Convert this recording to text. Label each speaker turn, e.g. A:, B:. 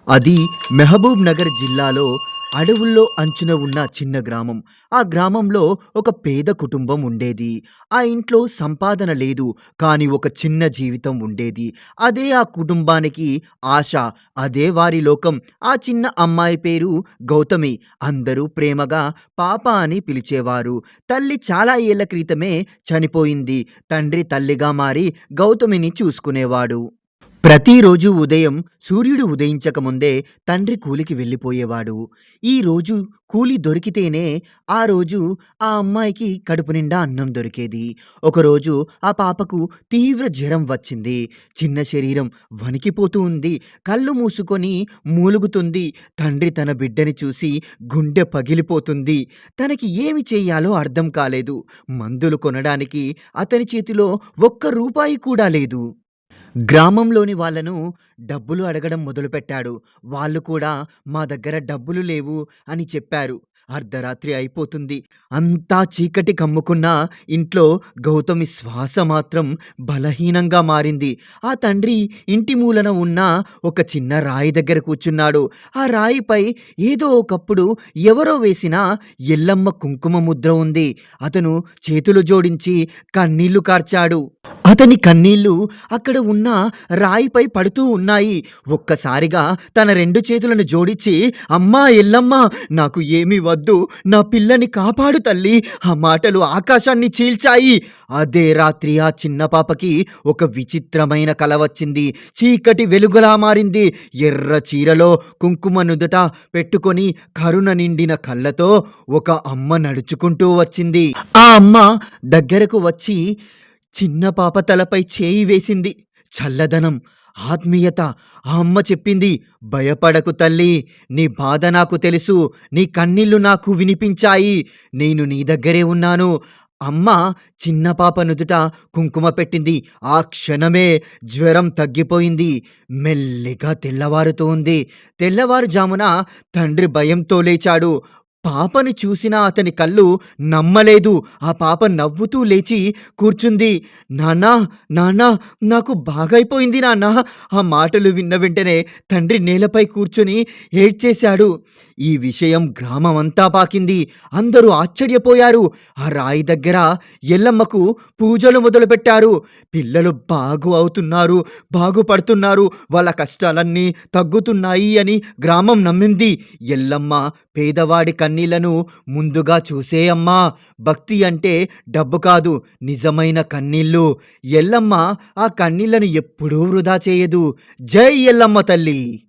A: అది మెహబూబ్ నగర్ జిల్లాలో అడవుల్లో అంచున ఉన్న చిన్న గ్రామం. ఆ గ్రామంలో ఒక పేద కుటుంబం ఉండేది. ఆ ఇంట్లో సంపాదన లేదు. కానీ ఒక చిన్న జీవితం ఉండేది. అదే ఆ కుటుంబానికి ఆశ. అదే వారి లోకం. ఆ చిన్న అమ్మాయి పేరు గౌతమి. అందరూ ప్రేమగా పాప అని పిలిచేవారు. తల్లి చాలా ఏళ్ల క్రితమే చనిపోయింది. తండ్రి తల్లిగా మారి గౌతమిని చూసుకునేవాడు. ప్రతిరోజు ఉదయం సూర్యుడు ఉదయించకముందే తండ్రి కూలికి వెళ్ళిపోయేవాడు. ఈరోజు కూలి దొరికితేనే ఆ రోజు ఆ అమ్మాయికి కడుపు నిండా అన్నం దొరికేది. ఒకరోజు ఆ పాపకు తీవ్ర జ్వరం వచ్చింది. చిన్న శరీరం వణికిపోతూ ఉంది. కళ్ళు మూసుకొని మూలుగుతుంది. తండ్రి తన బిడ్డని చూసి గుండె పగిలిపోతుంది. తనకి ఏమి చెయ్యాలో అర్థం కాలేదు. మందులు కొనడానికి అతని చేతిలో ఒక్క రూపాయి కూడా లేదు. గ్రామంలోని వాళ్ళను డబ్బులు అడగడం మొదలుపెట్టాడు. వాళ్ళు కూడా మా దగ్గర డబ్బులు లేవు అని చెప్పారు. అర్ధరాత్రి అయిపోతుంది. అంతా చీకటి కమ్ముకున్న ఇంట్లో గౌతమి శ్వాస మాత్రం బలహీనంగా మారింది. ఆ తండ్రి ఇంటి మూలన ఉన్న ఒక చిన్న రాయి దగ్గర కూర్చున్నాడు. ఆ రాయిపై ఏదో ఒకప్పుడు ఎవరో వేసిన ఎల్లమ్మ కుంకుమ ముద్ర ఉంది. అతను చేతులు జోడించి కన్నీళ్లు కార్చాడు. అతని కన్నీళ్లు అక్కడ ఉన్న రాయిపై పడుతూ ఉన్నాయి. ఒక్కసారిగా తన 2 చేతులను జోడించి, "అమ్మా ఎల్లమ్మ! నాకు ఏమీ వద్దు. నా పిల్లని కాపాడు తల్లి." ఆ మాటలు ఆకాశాన్ని చీల్చాయి. అదే రాత్రి ఆ చిన్న పాపకి ఒక విచిత్రమైన కల వచ్చింది. చీకటి వెలుగులా మారింది. ఎర్ర చీరలో కుంకుమ నుదుట పెట్టుకొని కరుణ నిండిన కళ్ళతో ఒక అమ్మ నడుచుకుంటూ వచ్చింది. ఆ అమ్మ దగ్గరకు వచ్చి చిన్న పాప తలపై చేయి వేసింది. చల్లదనం, ఆత్మీయత. ఆ అమ్మ చెప్పింది, "భయపడకు తల్లీ! నీ బాధ నాకు తెలుసు. నీ కన్నీళ్లు నాకు వినిపించాయి. నేను నీ దగ్గరే ఉన్నాను." అమ్మ చిన్న పాప నుదుట కుంకుమ పెట్టింది. ఆ క్షణమే జ్వరం తగ్గిపోయింది. మెల్లిగా తెల్లవారుతూ ఉంది. తెల్లవారుజామున తండ్రి భయంతో లేచాడు. పాపని చూసిన అతని కళ్ళు నమ్మలేదు. ఆ పాప నవ్వుతూ లేచి కూర్చుంది. "నాన్నా, నాన్నా, నాకు బాగైపోయింది నాన్నా." ఆ మాటలు విన్న వెంటనే తండ్రి నేలపై కూర్చొని ఏడ్చేశాడు. ఈ విషయం గ్రామమంతా పాకింది. అందరూ ఆశ్చర్యపోయారు. ఆ రాయి దగ్గర ఎల్లమ్మకు పూజలు మొదలుపెట్టారు. పిల్లలు అవుతున్నారు, బాగుపడుతున్నారు, వాళ్ళ కష్టాలన్నీ తగ్గుతున్నాయి అని గ్రామం నమ్మింది. ఎల్లమ్మ పేదవాడి కన్నీళ్లను ముందుగా చూసేయమ్మా. భక్తి అంటే డబ్బు కాదు, నిజమైన కన్నీళ్ళు. ఎల్లమ్మ ఆ కన్నీళ్లను ఎప్పుడూ వృధా చేయదు. జై ఎల్లమ్మ తల్లి.